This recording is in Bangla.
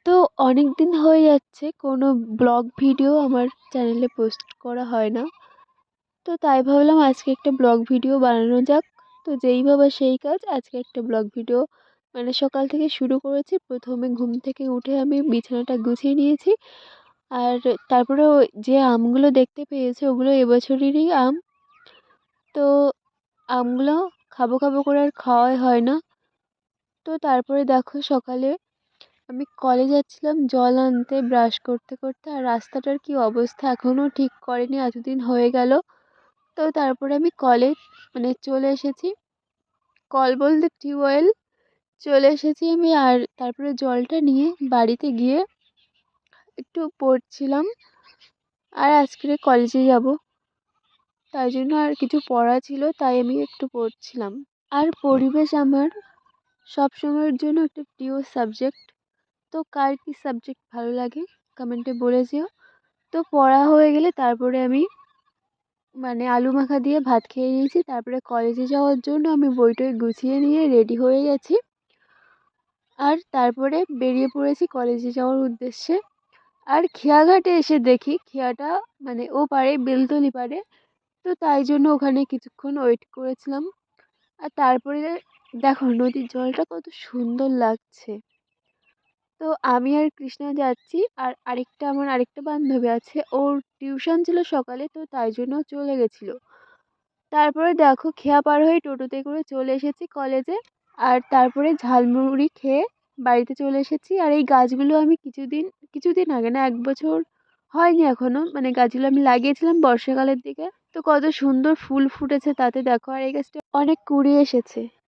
তো অনেকদিন হয়ে যাচ্ছে কোনো ব্লগ ভিডিও আমার চ্যানেলে পোস্ট করা হয় না। তো তাই ভাবলাম আজকে একটা ব্লগ ভিডিও বানানো যাক। তো যেই ভাবা সেই কাজ, আজকে একটা ব্লগ ভিডিও মানে সকাল থেকে শুরু করেছি। প্রথমে ঘুম থেকে উঠে আমি বিছানাটা গুছিয়ে নিয়েছি। আর তারপরে ওই যে আমগুলো দেখতে পেয়েছি ওগুলো এবছরেরই আম। তো আমগুলো খাবো খাবো করে আর খাওয়াই হয় না। তো তারপরে দেখো সকালে আমি কলে যাচ্ছিলাম জল আনতে ব্রাশ করতে করতে, আর রাস্তাটার কি অবস্থা এখনও ঠিক করেনি, এতদিন হয়ে গেল। তো তারপরে আমি কলে মানে চলে এসেছি, কল বলতে টিউবওয়েল চলে এসেছি আমি। আর তারপরে জলটা নিয়ে বাড়িতে গিয়ে একটু পড়ছিলাম। আর আজকে কলেজে যাব, তাই জন্য আর কিছু পড়া ছিল, তাই আমি একটু পড়ছিলাম। আর পরিবেশ আমার সব সময়ের জন্য একটা প্রিয় সাবজেক্ট। তো কার কি সাবজেক্ট ভালো লাগে কমেন্টে বলে যেও। তো পড়া হয়ে গেলে তারপরে আমি মানে আলু মাখা দিয়ে ভাত খেয়ে নিয়েছি। তারপরে কলেজে যাওয়ার জন্য আমি বইটই গুছিয়ে নিয়ে রেডি হয়ে গেছি। আর তারপরে বেরিয়ে পড়েছি কলেজে যাওয়ার উদ্দেশ্যে। আর খেয়াঘাটে এসে দেখি খেয়াটা মানে ও পারে বেলতলি পারে। তো তাই জন্য ওখানে কিছুক্ষণ ওয়েট করেছিলাম। আর তারপরে দেখো নদীর জলটা কত সুন্দর লাগছে। তো আমি আর কৃষ্ণা যাচ্ছি, আর আমার আরেকটা বান্ধবী আছে, ওর টিউশন ছিল সকালে, তো তাই জন্য চলে গেছিলো। তারপরে দেখো খেয়া পার হয়ে টোটোতে করে চলে এসেছি কলেজে। আর তারপরে ঝালমুড়ি খেয়ে বাড়িতে চলে এসেছি। আর এই গাছগুলো আমি কিছুদিন আগে না, 1 বছর হয়নি এখনো, মানে গাছগুলো আমি লাগিয়েছিলাম বর্ষাকালের দিকে। তো কত সুন্দর ফুল ফুটেছে তাতে দেখো, আর এই গাছটা অনেক কুড়ি এসেছে।